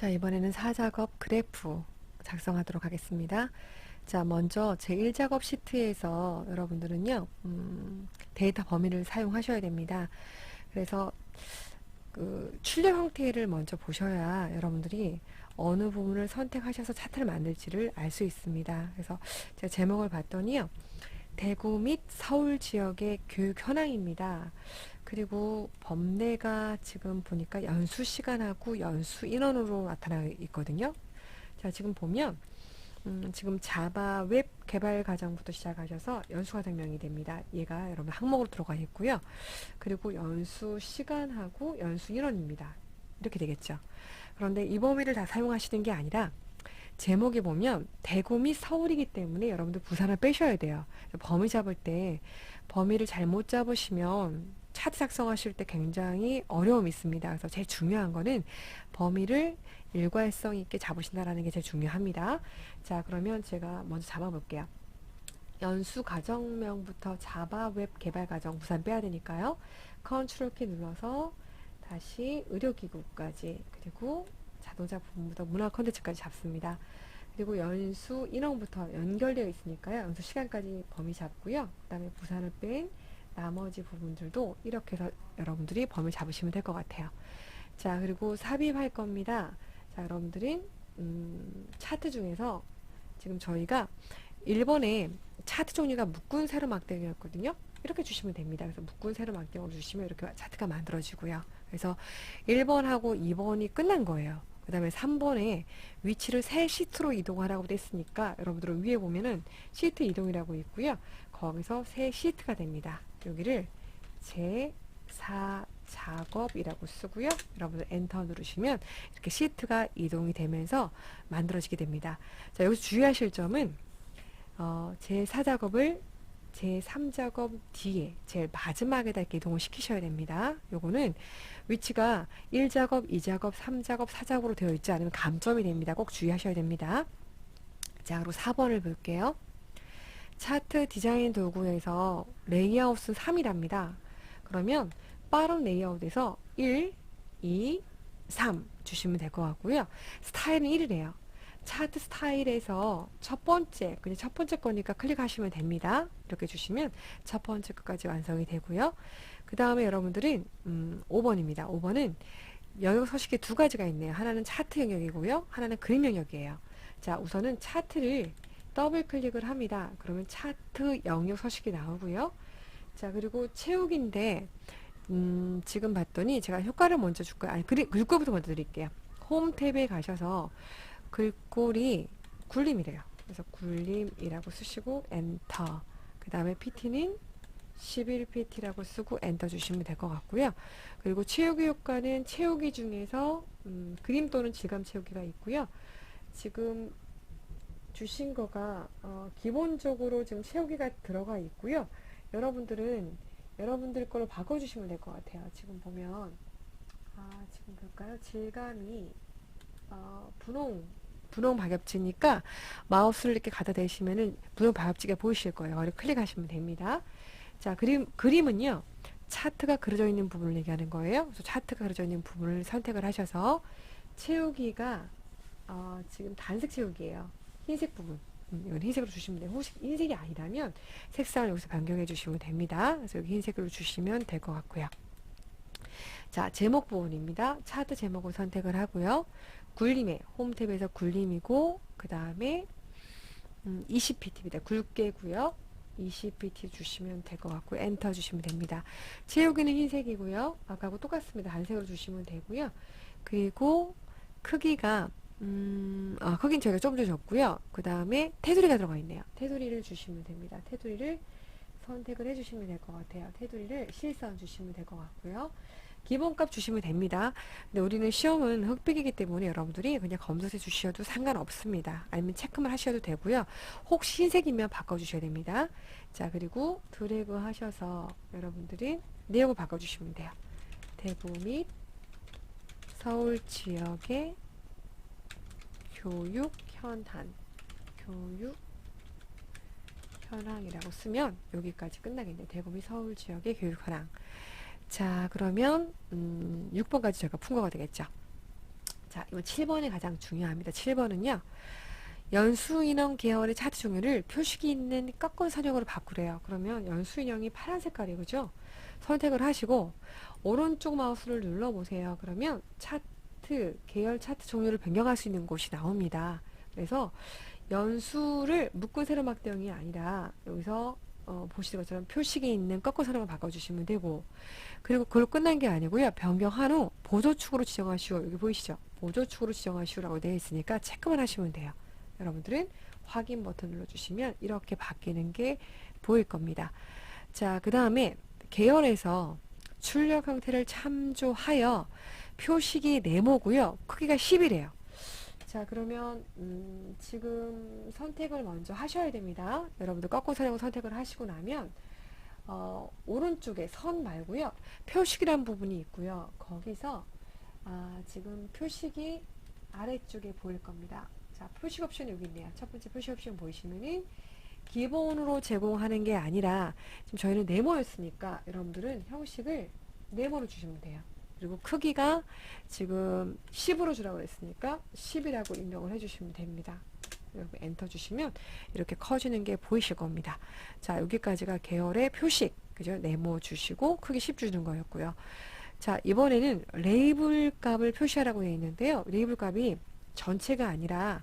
자, 이번에는 4작업 그래프 작성하도록 하겠습니다. 자, 먼저 제1작업 시트에서 여러분들은요, 데이터 범위를 사용하셔야 됩니다. 그래서 그 출력 형태를 먼저 보셔야 여러분들이 어느 부분을 선택하셔서 차트를 만들지를 알 수 있습니다. 그래서 제가 제목을 봤더니요, 대구 및 서울 지역의 교육 현황입니다. 그리고 범례가 지금 보니까 연수 시간하고 연수 인원으로 나타나 있거든요. 자, 지금 보면 지금 자바 웹 개발 과정부터 시작하셔서 연수가 증명이 됩니다. 얘가 여러분 항목으로 들어가 있고요. 그리고 연수 시간하고 연수 인원입니다. 이렇게 되겠죠. 그런데 이 범위를 다 사용하시는 게 아니라 제목에 보면 대구 및 서울이기 때문에 여러분들 부산을 빼셔야 돼요. 범위 잡을 때 범위를 잘못 잡으시면 차트 작성하실 때 굉장히 어려움이 있습니다. 그래서 제일 중요한 거는 범위를 일괄성 있게 잡으신다는 게 제일 중요합니다. 자, 그러면 제가 먼저 잡아볼게요. 연수 과정명부터 자바 웹 개발 과정 부산 빼야 되니까요. 컨트롤 키 눌러서 다시 의료기구까지, 그리고 자동차 부분부터 문화 콘텐츠까지 잡습니다. 그리고 연수 인원부터 연결되어 있으니까요. 연수 시간까지 범위 잡고요. 그 다음에 부산을 뺀 나머지 부분들도 이렇게 해서 여러분들이 범위 잡으시면 될 것 같아요. 자, 그리고 삽입할 겁니다. 자, 여러분들은 차트 중에서 지금 저희가 1번에 차트 종류가 묶은 세로 막대기였거든요. 이렇게 주시면 됩니다. 그래서 묶은 세로 막대기로 주시면 이렇게 차트가 만들어지고요. 그래서 1번하고 2번이 끝난 거예요. 그 다음에 3번에 위치를 새 시트로 이동하라고 됐으니까 여러분들은 위에 보면은 시트 이동이라고 있고요. 거기서 새 시트가 됩니다. 여기를 제4 작업이라고 쓰고요. 여러분들 엔터 누르시면 이렇게 시트가 이동이 되면서 만들어지게 됩니다. 자, 여기서 주의하실 점은 제4작업을 제3작업 뒤에 제일 마지막에다 이렇게 이동을 시키셔야 됩니다. 요거는 위치가 1작업, 2작업, 3작업, 4작업으로 되어 있지 않으면 감점이 됩니다. 꼭 주의하셔야 됩니다. 자, 그리고 4번을 볼게요. 차트 디자인 도구에서 레이아웃은 3이랍니다. 그러면 빠른 레이아웃에서 1, 2, 3 주시면 될 것 같고요. 스타일은 1이래요. 차트 스타일에서 첫 번째, 그냥 첫 번째 거니까 클릭하시면 됩니다. 이렇게 주시면 첫 번째 것까지 완성이 되고요. 그 다음에 여러분들은 5번입니다. 5번은 영역 서식이 두 가지가 있네요. 하나는 차트 영역이고요. 하나는 그림 영역이에요. 자, 우선은 차트를 더블 클릭을 합니다. 그러면 차트 영역 서식이 나오고요. 자, 그리고 채우기인데 지금 봤더니 제가 효과를 먼저 줄 거예요. 아니, 글꼴부터 먼저 드릴게요. 홈 탭에 가셔서 글꼴이 굴림이래요. 그래서 굴림이라고 쓰시고 엔터. 그 다음에 PT는 11PT라고 쓰고 엔터 주시면 될 것 같고요. 그리고 채우기 효과는 채우기 중에서 그림 또는 질감 채우기가 있고요. 지금 주신 거가 기본적으로 지금 채우기가 들어가 있고요. 여러분들은 여러분들 걸로 바꿔주시면 될 것 같아요. 지금 보면 지금 볼까요? 질감이 분홍 박엽지니까 마우스를 이렇게 갖다 대시면은 분홍 박엽지가 보이실 거예요. 그리고 클릭하시면 됩니다. 자, 그림은요, 차트가 그려져 있는 부분을 얘기하는 거예요. 그래서 차트가 그려져 있는 부분을 선택을 하셔서 채우기가 지금 단색 채우기예요. 흰색 부분. 이건 흰색으로 주시면 돼요. 혹시 흰색이 아니라면 색상을 여기서 변경해 주시면 됩니다. 그래서 여기 흰색으로 주시면 될 것 같고요. 자, 제목 부분입니다. 차트 제목을 선택을 하고요. 굴림에 홈 탭에서 굴림이고, 그 다음에 20pt입니다. 굵게고요. 20pt 주시면 될 것 같고 엔터 주시면 됩니다. 채우기는 흰색이고요. 아까하고 똑같습니다. 단색으로 주시면 되고요. 그리고 크기가 크기는 저희가 좀 더 줬고요. 그 다음에 테두리가 들어가 있네요. 테두리를 주시면 됩니다. 테두리를 선택을 해주시면 될 것 같아요. 테두리를 실선 주시면 될 것 같고요. 기본값 주시면 됩니다. 근데 우리는 시험은 흑백이기 때문에 여러분들이 그냥 검색해 주셔도 상관없습니다. 아니면 체크만 하셔도 되고요. 혹시 흰색이면 바꿔주셔야 됩니다. 자, 그리고 드래그 하셔서 여러분들이 내용을 바꿔주시면 돼요. 대구 및 서울 지역의 교육 현황이라고 쓰면 여기까지 끝나겠네요. 대구 및 서울 지역의 교육 현황. 자, 그러면 6번까지 저희가 푼 거가 되겠죠. 자, 이번 7번이 가장 중요합니다. 7번은요. 연수인형 계열의 차트 종류를 표식이 있는 꺾은 선형으로 바꾸래요. 그러면 연수인형이 파란 색깔이 그죠? 선택을 하시고 오른쪽 마우스를 눌러보세요. 그러면 차트, 계열 차트 종류를 변경할 수 있는 곳이 나옵니다. 그래서 연수를 묶은 세로막대형이 아니라 여기서 보시는 것처럼 표식이 있는 꺾은 선형을 바꿔주시면 되고, 그리고 그걸로 끝난 게 아니고요. 변경한 후 보조축으로 지정하시오. 여기 보이시죠? 보조축으로 지정하시오라고 되어 있으니까 체크만 하시면 돼요. 여러분들은 확인 버튼 눌러주시면 이렇게 바뀌는 게 보일 겁니다. 자, 그 다음에 계열에서 출력 형태를 참조하여 표식이 네모고요. 크기가 10이래요. 자, 그러면 지금 선택을 먼저 하셔야 됩니다. 여러분들 꺾고 선형을 선택을 하시고 나면 오른쪽에 선 말고요. 표식이란 부분이 있고요. 거기서 지금 표식이 아래쪽에 보일 겁니다. 자, 표식 옵션이 여기 있네요. 첫 번째 표식 옵션 보이시면은 기본으로 제공하는 게 아니라 지금 저희는 네모였으니까 여러분들은 형식을 네모로 주시면 돼요. 그리고 크기가 지금 10으로 주라고 했으니까 10이라고 입력을 해주시면 됩니다. 여기 엔터 주시면 이렇게 커지는 게 보이실 겁니다. 자, 여기까지가 계열의 표식, 그죠? 네모 주시고 크기 10 주는 거였고요. 자, 이번에는 레이블 값을 표시하라고 되어 있는데요. 레이블 값이 전체가 아니라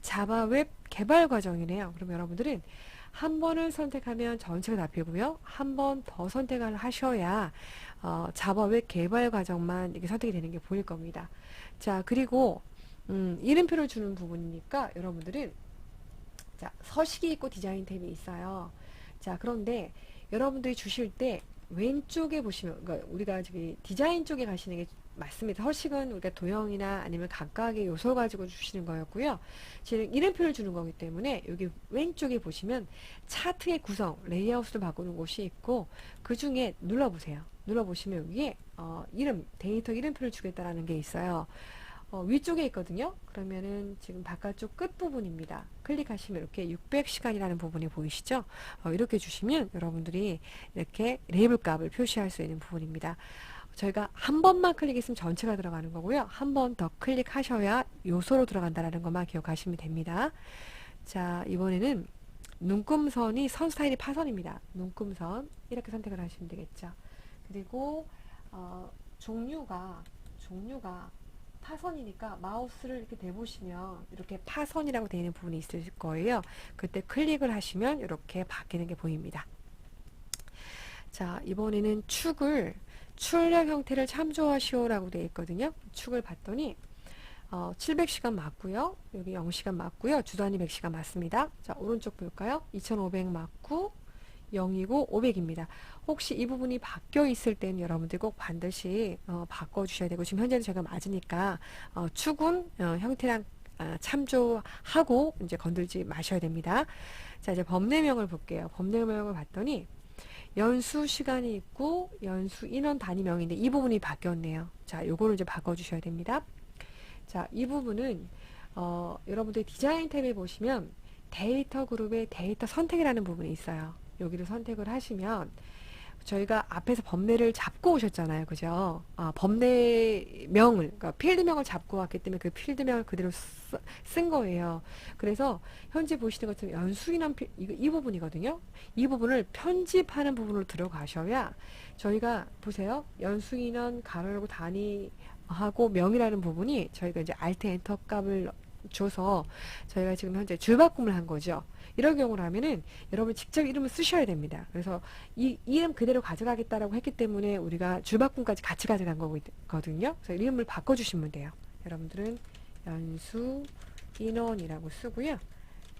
자바 웹 개발 과정이네요. 그럼 여러분들은 한 번을 선택하면 전체가 잡히고요. 한 번 더 선택을 하셔야 자바 웹 개발 과정만 이게 선택이 되는 게 보일 겁니다. 자, 그리고 이름표를 주는 부분이니까 여러분들은 자, 서식이 있고 디자인 탭이 있어요. 자, 그런데 여러분들이 주실 때 왼쪽에 보시면, 그러니까 우리가 저기 디자인 쪽에 가시는 게 맞습니다. 서식은 우리가 도형이나 아니면 각각의 요소를 가지고 주시는 거였고요. 지금 이름표를 주는 거기 때문에 여기 왼쪽에 보시면 차트의 구성, 레이아웃을 바꾸는 곳이 있고 그 중에 눌러보세요. 눌러보시면 여기에 이름, 데이터 이름표를 주겠다라는 게 있어요. 위쪽에 있거든요. 그러면은 지금 바깥쪽 끝부분입니다. 클릭하시면 이렇게 600시간이라는 부분이 보이시죠? 이렇게 주시면 여러분들이 이렇게 레이블 값을 표시할 수 있는 부분입니다. 저희가 한 번만 클릭했으면 전체가 들어가는 거고요. 한 번 더 클릭하셔야 요소로 들어간다는 것만 기억하시면 됩니다. 자, 이번에는 눈금선이 선 스타일이 파선입니다. 눈금선 이렇게 선택을 하시면 되겠죠. 그리고 종류가 파선이니까 마우스를 이렇게 대보시면 이렇게 파선이라고 되어 있는 부분이 있을 거예요. 그때 클릭을 하시면 이렇게 바뀌는 게 보입니다. 자, 이번에는 출력 형태를 참조하시오라고 되어 있거든요. 축을 봤더니 700시간 맞고요. 여기 0시간 맞고요. 주단위 100시간 맞습니다. 자, 오른쪽 볼까요? 2500 맞고 0이고 500입니다. 혹시 이 부분이 바뀌어 있을 때는 여러분들 꼭 반드시 바꿔주셔야 되고, 지금 현재는 제가 맞으니까 축은 형태랑 참조하고 이제 건들지 마셔야 됩니다. 자, 이제 법례명을 볼게요. 법례명을 봤더니 연수 시간이 있고 연수 인원 단위명인데 이 부분이 바뀌었네요. 자, 요거를 이제 바꿔주셔야 됩니다. 자, 이 부분은 여러분들 디자인 탭에 보시면 데이터 그룹의 데이터 선택이라는 부분이 있어요. 여기를 선택을 하시면 저희가 앞에서 법례를 잡고 오셨잖아요. 그죠? 법례명을, 그러니까 필드명을 잡고 왔기 때문에 그 필드명을 그대로 쓴 거예요. 그래서 현재 보시는 것처럼 연수인원 이 부분이거든요. 이 부분을 편집하는 부분으로 들어가셔야 저희가 보세요. 연수인원 가로 열고 단위하고 명이라는 부분이 저희가 이제 Alt 엔터 값을 줘서 저희가 지금 현재 줄바꿈을 한 거죠. 이런 경우를 하면은 여러분 직접 이름을 쓰셔야 됩니다. 그래서 이 이름 그대로 가져가겠다라고 했기 때문에 우리가 줄바꿈까지 같이 가져간 거거든요. 그래서 이름을 바꿔주시면 돼요. 여러분들은 연수 인원이라고 쓰고요.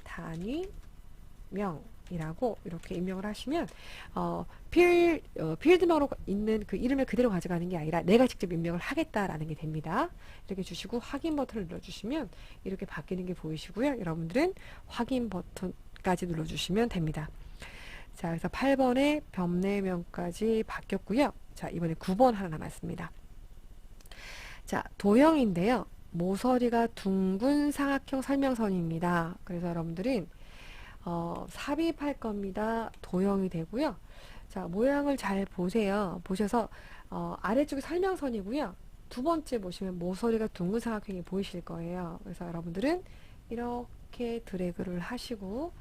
단위명이라고 이렇게 입력을 하시면 필드명으로 있는 그 이름을 그대로 가져가는 게 아니라 내가 직접 입력을 하겠다라는 게 됩니다. 이렇게 주시고 확인 버튼을 눌러주시면 이렇게 바뀌는 게 보이시고요. 여러분들은 확인 버튼까지 눌러주시면 됩니다. 자, 그래서 8번에 법례명까지 바뀌었고요. 자, 이번에 9번 하나 남았습니다. 자, 도형인데요. 모서리가 둥근 사각형 설명선입니다. 그래서 여러분들은 삽입할 겁니다. 도형이 되고요. 자, 모양을 잘 보세요. 보셔서 아래쪽이 설명선이고요. 두 번째 보시면 모서리가 둥근 삼각형이 보이실 거예요. 그래서 여러분들은 이렇게 드래그를 하시고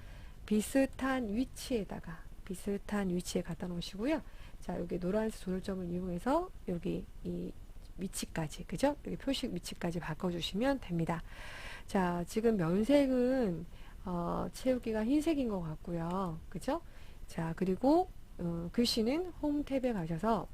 비슷한 위치에 갖다 놓으시고요. 자, 여기 노란색 조절점을 이용해서 여기 이 위치까지, 그죠? 여기 표식 위치까지 바꿔주시면 됩니다. 자, 지금 면색은 채우기가 흰색인 것 같고요. 그죠? 자, 그리고 글씨는 홈 탭에 가셔서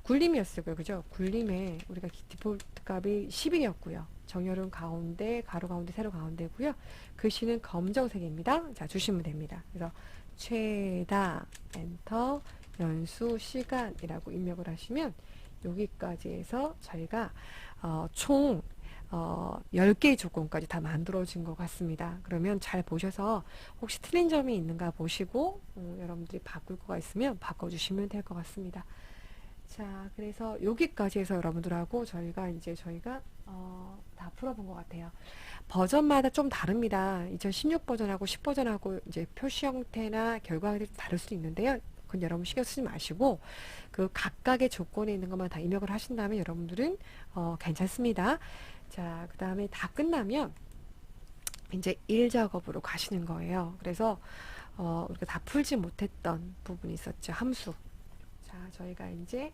굴림이었어요. 그죠? 굴림에 우리가 디폴트 값이 10이었고요. 정렬은 가운데, 가로 가운데, 세로 가운데고요. 글씨는 검정색입니다. 자, 주시면 됩니다. 그래서 최다, 엔터, 연수, 시간이라고 입력을 하시면 여기까지 해서 저희가 총 10개의 조건까지 다 만들어진 것 같습니다. 그러면 잘 보셔서 혹시 틀린 점이 있는가 보시고 여러분들이 바꿀 거가 있으면 바꿔주시면 될 것 같습니다. 자, 그래서 여기까지 해서 여러분들하고 저희가 다 풀어본 것 같아요. 버전마다 좀 다릅니다. 2016 버전하고 10 버전하고 이제 표시 형태나 결과가 다를 수도 있는데요. 그건 여러분 신경 쓰지 마시고 그 각각의 조건에 있는 것만 다 입력을 하신다면 여러분들은 괜찮습니다. 자, 그 다음에 다 끝나면 이제 일 작업으로 가시는 거예요. 그래서 우리가 다 풀지 못했던 부분이 있었죠. 함수. 자, 저희가 이제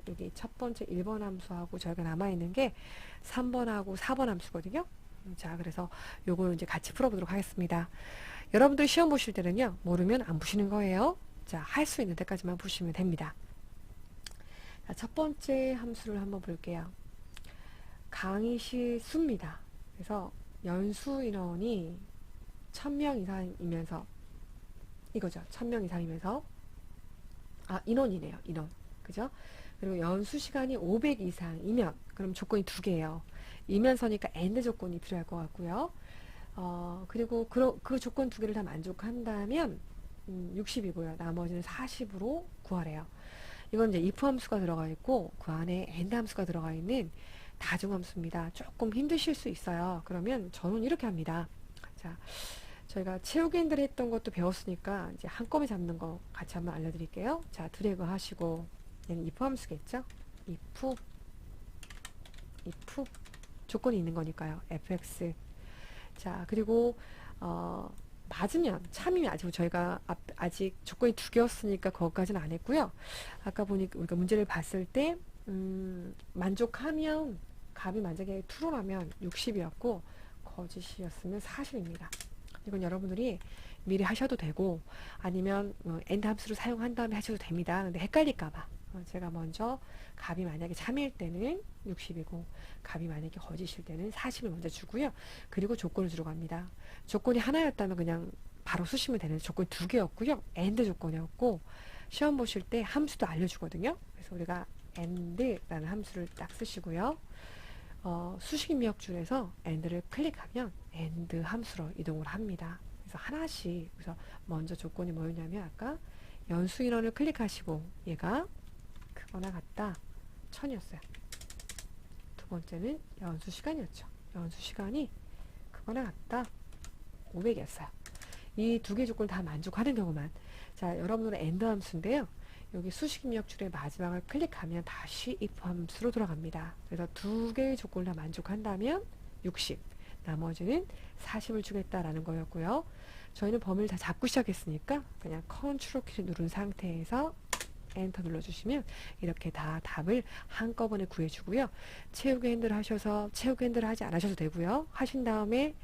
여기 첫 번째 1번 함수하고 저희가 남아있는 게 3번하고 4번 함수거든요. 자, 그래서 요거는 이제 같이 풀어보도록 하겠습니다. 여러분들 시험 보실 때는요, 모르면 안 푸시는 거예요. 자, 할 수 있는 데까지만 푸시면 됩니다. 자, 첫 번째 함수를 한번 볼게요. 강의 수입니다. 그래서 연수 인원이 1000명 이상이면서 이거죠. 1000명 이상이면서 인원이네요. 인원. 그죠? 그리고 연수 시간이 500 이상이면 그럼 조건이 두 개예요. 이면서니까 AND 조건이 필요할 것 같고요. 그리고 그 조건 두 개를 다 만족한다면 60이고요. 나머지는 40으로 구하래요. 이건 이제 if 함수가 들어가 있고 그 안에 AND 함수가 들어가 있는 다중함수입니다. 조금 힘드실 수 있어요. 그러면 저는 이렇게 합니다. 자, 저희가 채우기인들 했던 것도 배웠으니까 이제 한꺼번에 잡는 거 같이 한번 알려드릴게요. 자, 드래그 하시고 얘는 if 함수겠죠? if 조건이 있는 거니까요. fx. 자, 그리고 맞으면 참이면 저희가 아직 조건이 두 개였으니까 그것까지는 안 했고요. 아까 보니까 우리가 문제를 봤을 때 만족하면 값이 만약에 true라면 60이었고 거짓이었으면 40입니다. 이건 여러분들이 미리 하셔도 되고 아니면 AND 함수를 사용한 다음에 하셔도 됩니다. 근데 헷갈릴까봐 제가 먼저 값이 만약에 참일 때는 60이고 값이 만약에 거짓일 때는 40을 먼저 주고요. 그리고 조건을 들어갑니다. 조건이 하나였다면 그냥 바로 쓰시면 되는데 조건이 두 개였고요. AND 조건이었고 시험 보실 때 함수도 알려주거든요. 그래서 우리가 AND라는 함수를 딱 쓰시고요. 수식 입력줄에서 AND를 클릭하면 AND 함수로 이동을 합니다. 그래서 하나씩, 그래서 먼저 조건이 뭐였냐면 아까 연수 인원을 클릭하시고 얘가 크거나 같다 1000이었어요. 두 번째는 연수 시간이었죠. 연수 시간이 크거나 같다 500이었어요. 이 두 개 조건을 다 만족하는 경우만. 자, 여러분들은 AND 함수인데요. 여기 수식 입력줄의 마지막을 클릭하면 다시 if 함수로 돌아갑니다. 그래서 두 개의 조건을 다 만족한다면 60, 나머지는 40을 주겠다라는 거였고요. 저희는 범위를 다 잡고 시작했으니까 그냥 컨트롤 키를 누른 상태에서 엔터 눌러주시면 이렇게 다 답을 한꺼번에 구해주고요. 채우기 핸들 하셔서 채우기 핸들 하지 않으셔도 되고요. 하신 다음에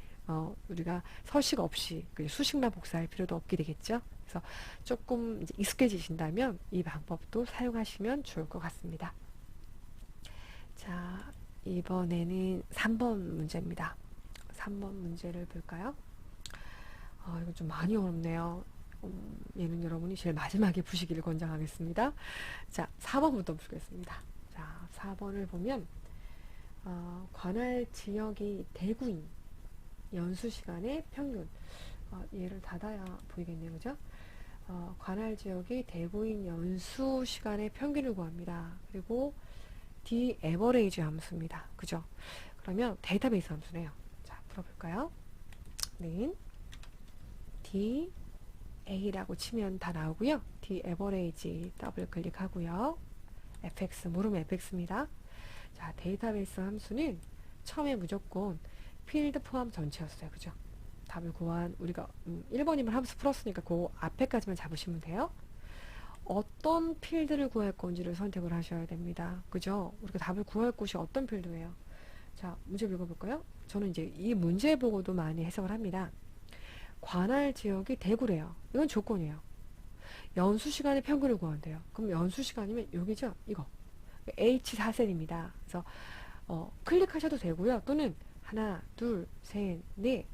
우리가 서식 없이 수식만 복사할 필요도 없게 되겠죠. 그래서 조금 이제 익숙해지신다면 이 방법도 사용하시면 좋을 것 같습니다. 자, 이번에는 3번 문제입니다. 3번 문제를 볼까요? 이거 좀 많이 어렵네요. 얘는 여러분이 제일 마지막에 푸시기를 권장하겠습니다. 자, 4번부터 풀겠습니다. 자, 4번을 보면 관할 지역이 대구인 연수 시간의 평균. 얘를 닫아야 보이겠네요. 그죠? 관할 지역이 대구인 연수 시간의 평균을 구합니다. 그리고 D average 함수입니다. 그죠? 그러면 데이터베이스 함수네요. 자, 풀어볼까요? 는 D A라고 치면 다 나오고요. D average 더블 클릭하고요. fx 모르면 fx입니다. 자, 데이터베이스 함수는 처음에 무조건 필드 포함 전체였어요. 그죠? 답을 구한 우리가 1번이면 함수 풀었으니까 그 앞에까지만 잡으시면 돼요. 어떤 필드를 구할 건지를 선택을 하셔야 됩니다. 그죠? 우리가 답을 구할 곳이 어떤 필드예요? 자, 문제 읽어볼까요? 저는 이제 이 문제 보고도 많이 해석을 합니다. 관할 지역이 대구래요. 이건 조건이에요. 연수 시간의 평균을 구한대요. 그럼 연수 시간이면 여기죠? 이거. H4셀입니다. 그래서 클릭하셔도 되고요. 또는 하나, 둘, 셋, 넷,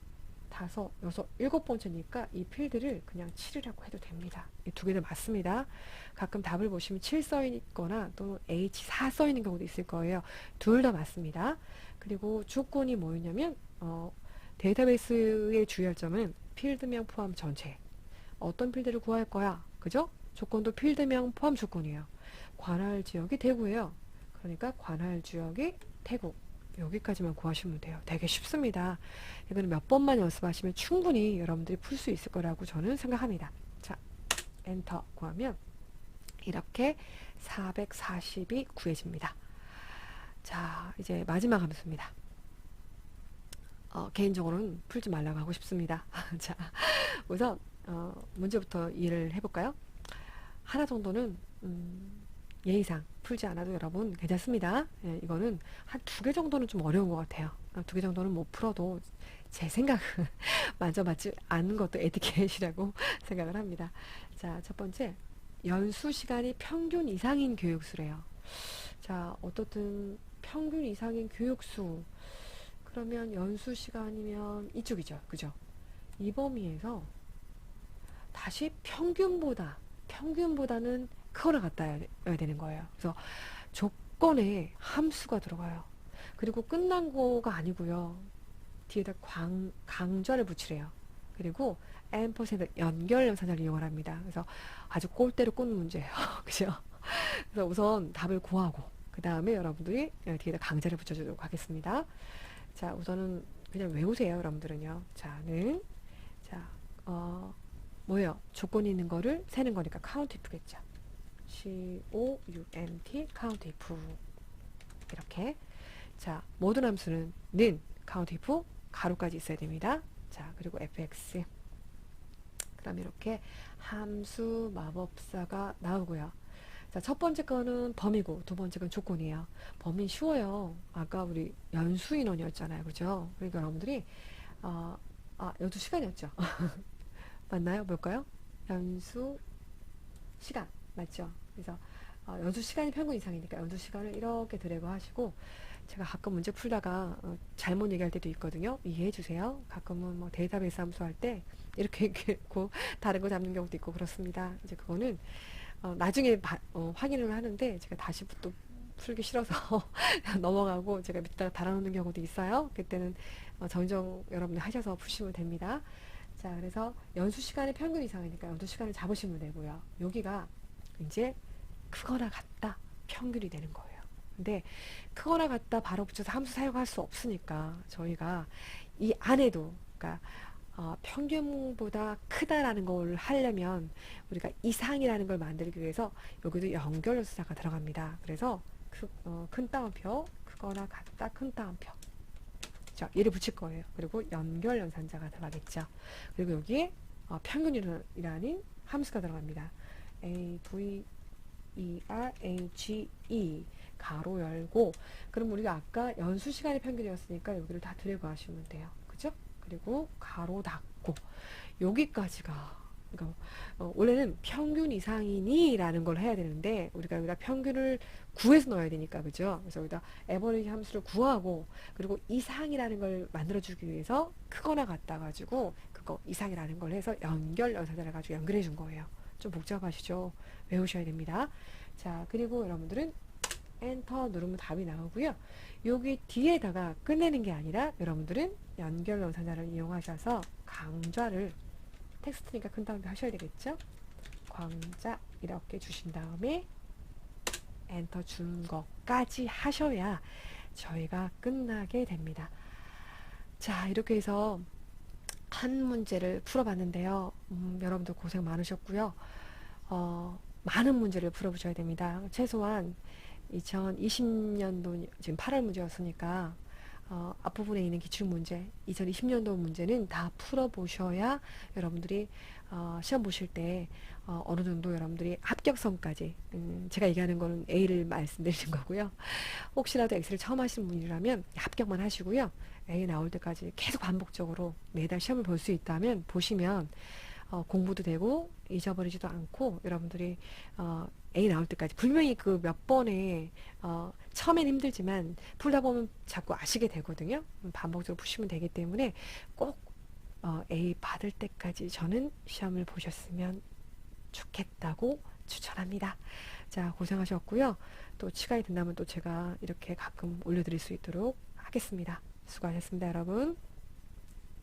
다섯, 여섯, 일곱 번째니까 이 필드를 그냥 7이라고 해도 됩니다. 이 두 개 다 맞습니다. 가끔 답을 보시면 7 써있거나 또는 H4 써있는 경우도 있을 거예요. 둘 다 맞습니다. 그리고 조건이 뭐였냐면 데이터베이스의 주의할 점은 필드명 포함 전체. 어떤 필드를 구할 거야? 그죠? 조건도 필드명 포함 조건이에요. 관할 지역이 대구예요. 그러니까 관할 지역이 대구. 여기까지만 구하시면 돼요. 되게 쉽습니다. 이거는 몇 번만 연습하시면 충분히 여러분들이 풀 수 있을 거라고 저는 생각합니다. 자, 엔터 구하면 이렇게 440이 구해집니다. 자, 이제 마지막 함수입니다. 개인적으로는 풀지 말라고 하고 싶습니다. 자, 우선 문제부터 이해를 해볼까요? 하나 정도는 예의상 풀지 않아도 여러분 괜찮습니다. 예, 이거는 한 두 개 정도는 좀 어려운 것 같아요. 두 개 정도는 못 풀어도 제 생각은 만져맞지 않는 것도 에티켓이라고 생각을 합니다. 자, 첫 번째, 연수 시간이 평균 이상인 교육수래요. 자, 어떻든 평균 이상인 교육수, 그러면 연수 시간이면 이쪽이죠. 그죠? 이 범위에서 다시 평균보다는 크거나 같아야 되는 거예요. 그래서 조건에 함수가 들어가요. 그리고 끝난 거가 아니고요. 뒤에다 강좌를 붙이래요. 그리고 앰퍼센트 연결 연산자를 이용을 합니다. 그래서 아주 골대로 꽂는 문제예요. 그죠? 그래서 우선 답을 구하고 그 다음에 여러분들이 뒤에다 강좌를 붙여주도록 하겠습니다. 자, 우선은 그냥 외우세요. 여러분들은요. 자는 자, 뭐예요? 조건이 있는 거를 세는 거니까 카운트 if겠죠. COUNT 카운트 if 이렇게. 자, 모든 함수는 는 카운트 if 가로까지 있어야 됩니다. 자, 그리고 fx. 그다음 이렇게 함수 마법사가 나오고요. 자, 첫 번째 거는 범위고 두 번째 건 조건이에요. 범위 쉬워요. 아까 우리 연수 인원이었잖아요. 그죠? 그러니까 여러분들이 연수 시간이었죠. 맞나요? 뭘까요? 연수 시간 맞죠? 그래서 연수 시간이 평균 이상이니까 연수 시간을 이렇게 드래그 하시고, 제가 가끔 문제 풀다가 잘못 얘기할 때도 있거든요. 이해해 주세요. 가끔은 뭐 데이터베이스 함수할 때 이렇게 얘기했고 다른 거 잡는 경우도 있고 그렇습니다. 이제 그거는 나중에 확인을 하는데 제가 다시 또 풀기 싫어서 넘어가고 제가 밑에다가 달아놓는 경우도 있어요. 그때는 정정 여러분들 하셔서 푸시면 됩니다. 자, 그래서 연수 시간이 평균 이상이니까 연수 시간을 잡으시면 되고요. 여기가 이제 크거나 같다 평균이 되는 거예요. 근데 크거나 같다 바로 붙여서 함수 사용할 수 없으니까 저희가 이 안에도, 그러니까 평균보다 크다라는 걸 하려면 우리가 이상이라는 걸 만들기 위해서 여기도 연결연산자가 들어갑니다. 그래서 큰 따옴표, 크거나 같다, 큰 따옴표. 자, 얘를 붙일 거예요. 그리고 연결연산자가 들어가겠죠. 그리고 여기에 평균이라는 함수가 들어갑니다. AVERAGE 가로 열고, 그럼 우리가 아까 연수 시간의 평균이었으니까 여기를 다 드래그 하시면 돼요. 그죠? 그리고 가로 닫고 여기까지가, 그러니까 원래는 평균 이상이니 라는 걸 해야 되는데 우리가 여기다 평균을 구해서 넣어야 되니까, 그죠? 그래서 여기다 에버리지 함수를 구하고, 그리고 이상이라는 걸 만들어주기 위해서 크거나 같다 가지고 그거 이상이라는 걸 해서 연결 연산자를 가지고 연결해 준 거예요. 좀 복잡하시죠? 외우셔야 됩니다. 자, 그리고 여러분들은 엔터 누르면 답이 나오고요. 여기 뒤에다가 끝내는 게 아니라 여러분들은 연결 연산자를 이용하셔서 강좌를, 텍스트니까 큰 다음에 하셔야 되겠죠? 강좌 이렇게 주신 다음에 엔터 준 것까지 하셔야 저희가 끝나게 됩니다. 자, 이렇게 해서 한 문제를 풀어봤는데요. 여러분들 고생 많으셨고요. 많은 문제를 풀어보셔야 됩니다. 최소한 2020년도 지금 8월 문제였으니까 앞부분에 있는 기출문제 2020년도 문제는 다 풀어보셔야 여러분들이 시험 보실 때 어느 정도 여러분들이 합격선까지 제가 얘기하는 거는 A를 말씀드리는 거고요. 혹시라도 엑셀을 처음 하시는 분이라면 합격만 하시고요. A 나올 때까지 계속 반복적으로 매달 시험을 볼 수 있다면 보시면 공부도 되고 잊어버리지도 않고 여러분들이 A 나올 때까지 분명히 그 몇 번에 처음엔 힘들지만 풀다 보면 자꾸 아시게 되거든요. 반복적으로 푸시면 되기 때문에 꼭 A 받을 때까지 저는 시험을 보셨으면 좋겠다고 추천합니다. 자, 고생하셨고요. 또 시간이 된다면 또 제가 이렇게 가끔 올려드릴 수 있도록 하겠습니다. 수고하셨습니다, 여러분.